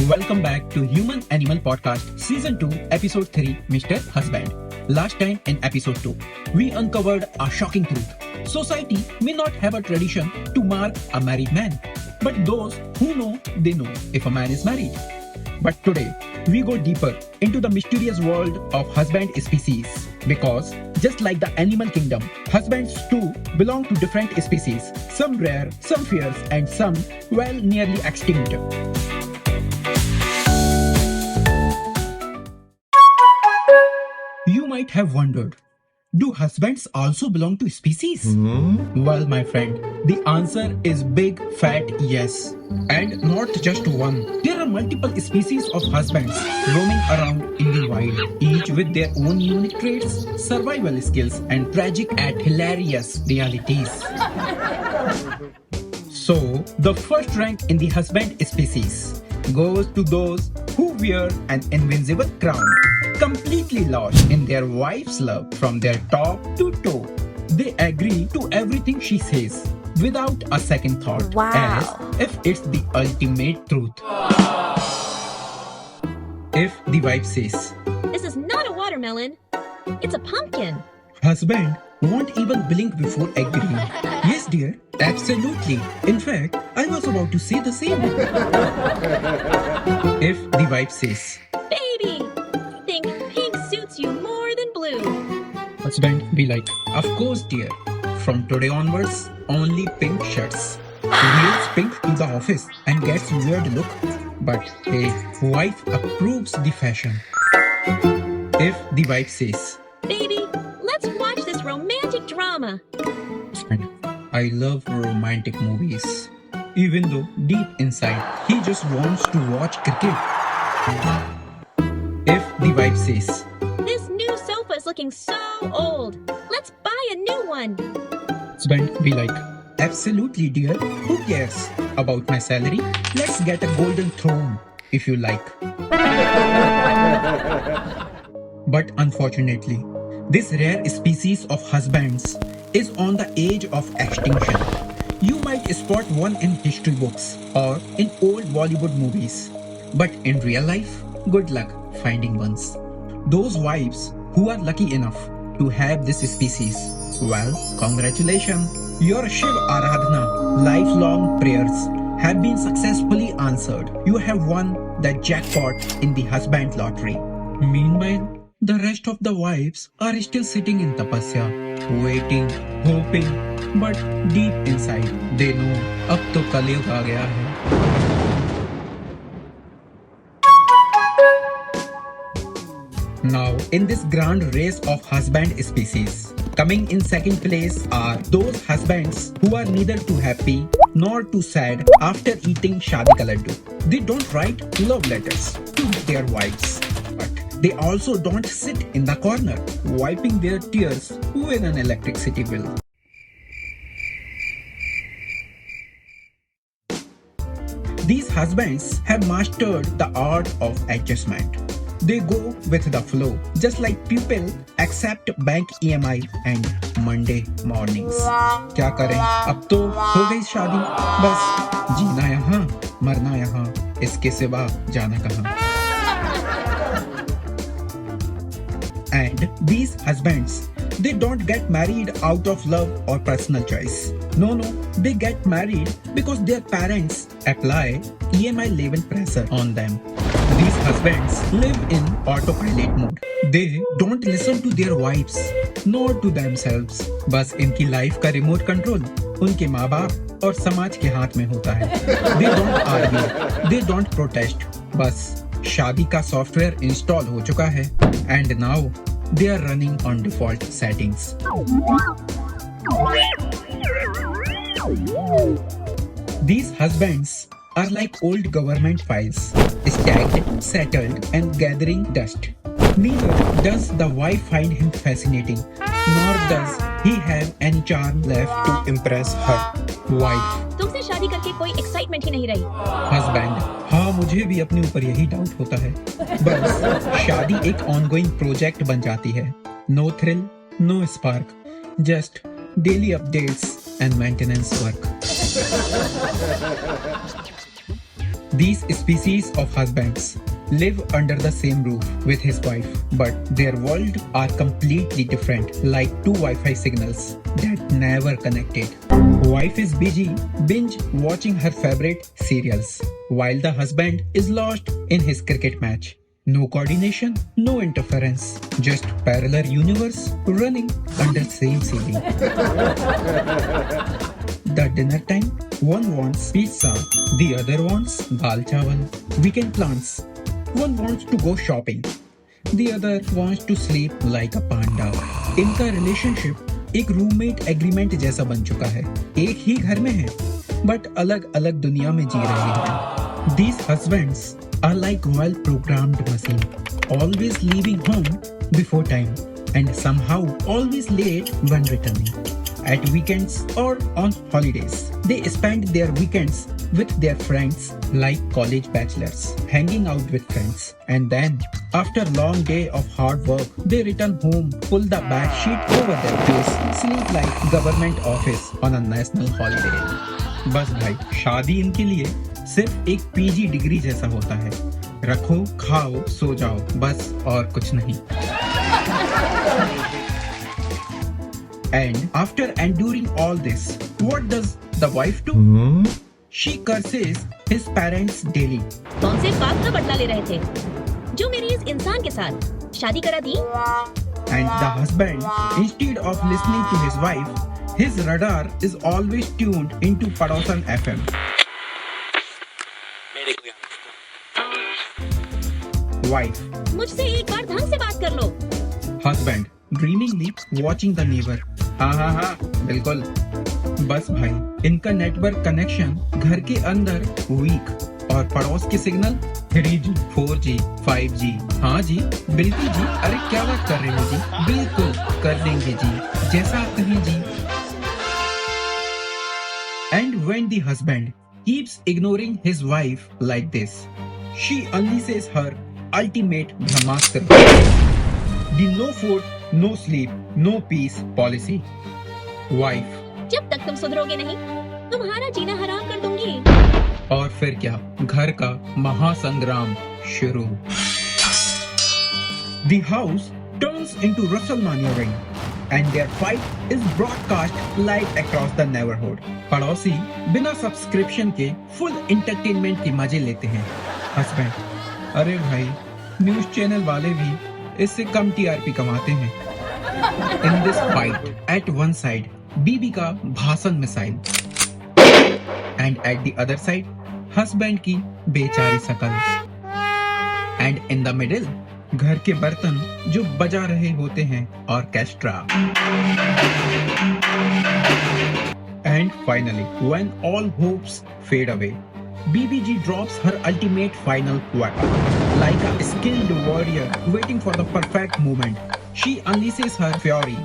Welcome back to Human Animal Podcast Season 2 Episode 3 Mr. Husband. Last time in Episode 2, we uncovered a shocking truth. Society may not have a tradition to mark a married man, but those who know, they know if a man is married. But today, we go deeper into the mysterious world of husband species because just like the animal kingdom, husbands too belong to different species, some rare, some fierce, and some, well, nearly extinct. You might have wondered, do husbands also belong to species? Well, my friend, the answer is big fat yes. And not just one. There are multiple species of husbands roaming around in the wild, each with their own unique traits, survival skills, and tragic and hilarious realities. So, the first rank in the husband species goes to those who wear an invincible crown, completely lost in their wife's love from their top to toe. They agree to everything she says without a second thought, as if it's the ultimate truth. If the wife says, "This is not a watermelon, it's a pumpkin," husband won't even blink before agreeing. Yes, dear, absolutely. In fact, I was about to say the same. If the wife says, "Baby, I think pink suits you more than blue," husband be like, of course, dear. From today onwards, only pink shirts. Wears pink to the office and gets weird look. But hey, wife approves the fashion. If the wife says, "Baby, let's watch this romantic drama," husband, I love romantic movies. Even though deep inside, he just wants to watch cricket. If the wife says, "This new sofa is looking so old, let's buy a new one," husband be like, absolutely, dear. Who cares about my salary? Let's get a golden throne, if you like. But unfortunately, this rare species of husbands is on the edge of extinction. You might spot one in history books or in old Bollywood movies. But in real life, good luck finding ones. Those wives who are lucky enough to have this species, well, congratulations. Your Shiv Aradhana lifelong prayers have been successfully answered. You have won the jackpot in the husband lottery. Meanwhile, the rest of the wives are still sitting in tapasya, waiting, hoping, but deep inside they know अब तो कलयुग आ गया है. Now, in this grand race of husband species, coming in second place are those husbands who are neither too happy nor too sad after eating shadi ka laddu. They don't write love letters to their wives, but they also don't sit in the corner wiping their tears with an electricity bill. These husbands have mastered the art of adjustment. They go with the flow, just like people accept bank EMI and Monday mornings. क्या करें? अब तो हो गई शादी, बस जीना यहाँ, मरना यहाँ, इसके सिवा जाना कहाँ? And these husbands, they don't get married out of love or personal choice. No, they get married because their parents apply EMI level pressure on them. These husbands live in autopilot mode. They don't listen to their wives, nor to themselves. बस इनकी life का remote control उनके माँ बाप और समाज के हाथ में होता है. They don't argue, they don't protest. बस शादी का सॉफ्टवेयर इंस्टॉल हो चुका है. And now they are running on default settings. These husbands are like old government files, stacked, settled, and gathering dust. Neither does the wife find him fascinating, nor does he have any charm left to impress her wife. तुमसे शादी करके कोई excitement ही नहीं रही. Husband, हाँ मुझे भी अपने ऊपर यही डाउट होता है. बस शादी एक ऑनगोइंग प्रोजेक्ट बन जाती है. No thrill, no spark, just daily updates and maintenance work. These species of husbands live under the same roof with his wife, but their world are completely different, like two Wi-Fi signals that never connected. Wife is busy binge watching her favorite serials, while the husband is lost in his cricket match. No coordination, no interference, just parallel universe running under same ceiling. The dinner time, one wants pizza, the other wants dal chawal. Weekend plans, one wants to go shopping, the other wants to sleep like a panda. इनका relationship एक roommate agreement जैसा बन चुका है. एक ही घर में है, बट अलग अलग दुनिया में जी रहे हैं. These husbands are like well-programmed machine, always leaving home before time and somehow always late when returning. At weekends or on holidays, they spend their weekends with their friends like college bachelors, hanging out with friends. And then, after a long day of hard work, they return home, pull the bag sheet over their face, sleep like government office on a national holiday. बस भाई, शादी इनके लिए सिर्फ एक PG degree जैसा होता है. रखो, खाओ, सो जाओ, बस और कुछ नहीं. And after enduring all this, what does the wife do? She curses his parents daily. कौन से बात का बदला ले रहे थे जो मेरी इस इंसान के साथ शादी करा दी? And the husband, instead of listening to his wife, his radar is always tuned into Padosan FM. Wife. मुझसे एक बार ढंग से बात कर लो. Husband, dreamingly watching the neighbor. हाँ, बिल्कुल. बस भाई, इनका नेटवर्क कनेक्शन घर के अंदर वीक और पड़ोस के सिग्नल 3G, 4G, 5G. हाँ जी, बिल्कुल जी. अरे क्या बात कर रहे हो जी? बिल्कुल कर देंगे जी, जैसा आप कहें जी. And when the husband keeps ignoring his wife like this, she unleashes her ultimate Brahmastra. The no food, no sleep, no peace policy. Wife. जब तक तुम सुधरोगे नहीं, तुम्हारा जीना हराम कर दूंगी. और फिर क्या, घर का महासंग्राम शुरू. The house turns into WrestleMania ring, and their fight is broadcast live across the neighborhood. पड़ोसी बिना सब्सक्रिप्शन के फुल एंटरटेनमेंट के मजे लेते हैं. हस्बैंड, अरे भाई, न्यूज चैनल वाले भी इससे कम टीआरपी कमाते हैं. In this fight, at one side, बीबी का भाषण missile, and at the other side, husband की बेचारी शकल, and in the middle, घर के बर्तन जो बजा रहे होते हैं orchestra. And finally, when all hopes fade away, BBG drops her ultimate final weapon. Like a skilled warrior waiting for the perfect moment, she unleashes her fury.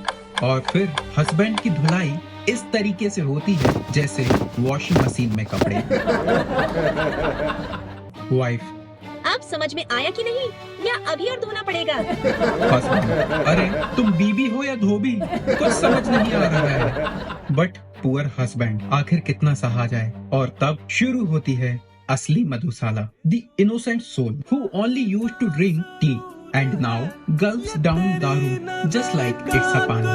और फिर हस्बैंड की धुलाई इस तरीके से होती है जैसे वॉशिंग मशीन में कपड़े. वाइफ. अब समझ में आया कि नहीं, या अभी और धोना पड़ेगा? हस्बैंड, अरे तुम बीबी हो या धोबी, कुछ समझ नहीं आ रहा है. बट पुअर हस्बैंड, आखिर कितना सहा जाए. और तब शुरू होती है असली Madhushala. The innocent soul who only used to drink tea and now gulps down दारू just like it's a पानी.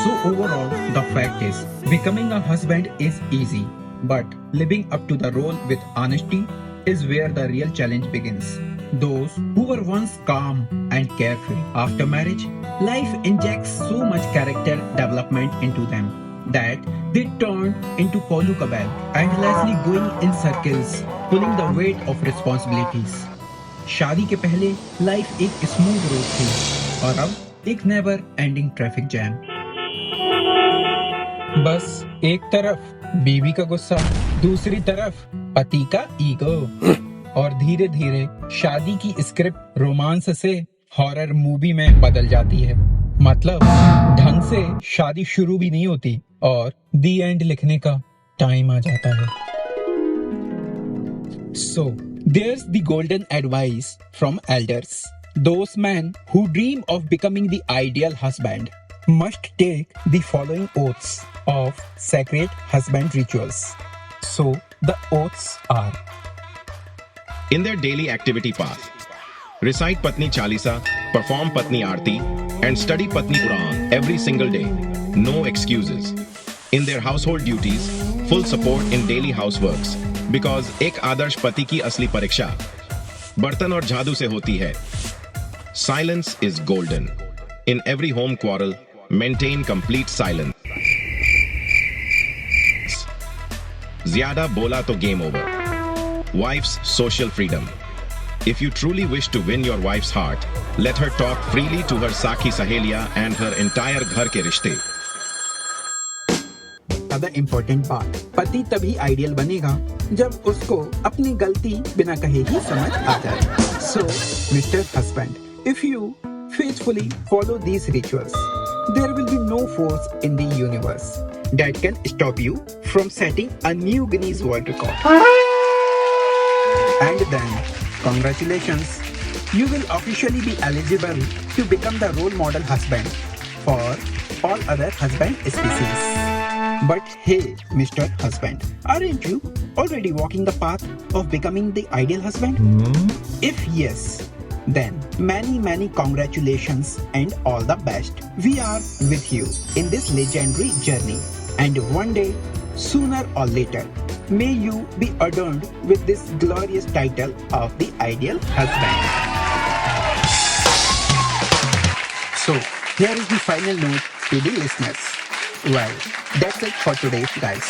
So overall, the fact is, becoming a husband is easy, but living up to the role with honesty is where the real challenge begins. Those who were once calm and carefree after marriage, life injects so much character development into them that they turn into Kolu Kabal, endlessly going in circles, pulling the weight of responsibilities. शादी के पहले life एक smooth road थी और अब एक never ending traffic jam. बस एक तरफ बीवी का गुस्सा, दूसरी तरफ पति का ईगो, और धीरे धीरे शादी की स्क्रिप्ट रोमांस से हॉरर मूवी में बदल जाती है. मतलब ढंग से शादी शुरू भी नहीं होती और दी एंड लिखने का टाइम आ जाता है. So, there's the golden advice from elders. Those men who dream of becoming the ideal husband. must take the following oaths of sacred husband rituals. So, the oaths are: in their daily activity path, recite Patni Chalisa, perform Patni Aarti, and study Patni Puran every single day. No excuses. In their household duties, full support in daily houseworks, because एक आदर्श पति की असली परीक्षा बर्तन और झाड़ू से होती है. Silence is golden. In every home quarrel, maintain complete silence. ज्यादा बोला तो game over. Wife's social freedom. If you truly wish to win your wife's heart, let her talk freely to her Sakhi Sahelia and her entire घर के रिश्ते. Other important part, पति तभी ideal बनेगा जब उसको अपनी गलती बिना कहे ही समझ आ जाए. So, Mr. Husband, if you faithfully follow these rituals, there will be no force in the universe that can stop you from setting a new Guinness World Record. And then, congratulations, you will officially be eligible to become the role model husband for all other husband species. But hey, Mr. Husband, aren't you already walking the path of becoming the ideal husband? If yes, then many congratulations and all the best. We are with you in this legendary journey, and one day, sooner or later, may you be adorned with this glorious title of the ideal husband. So, here is the final note to the listeners. Well, that's it for today, guys.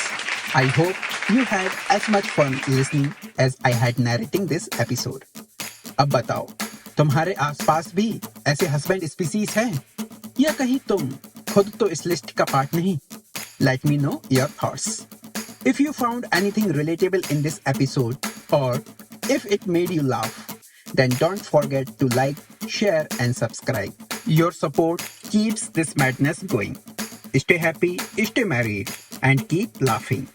I hope you had as much fun listening as I had narrating this episode. अब बताओ, तुम्हारे आसपास भी ऐसे husband species हैं या कहीं तुम खुद तो इस लिस्ट का पार्ट नहीं? Let me know your thoughts. If you found anything relatable in this episode, or if it made you laugh, then don't forget to like, share and subscribe. Your support keeps this madness going. Stay happy, stay married, and keep laughing.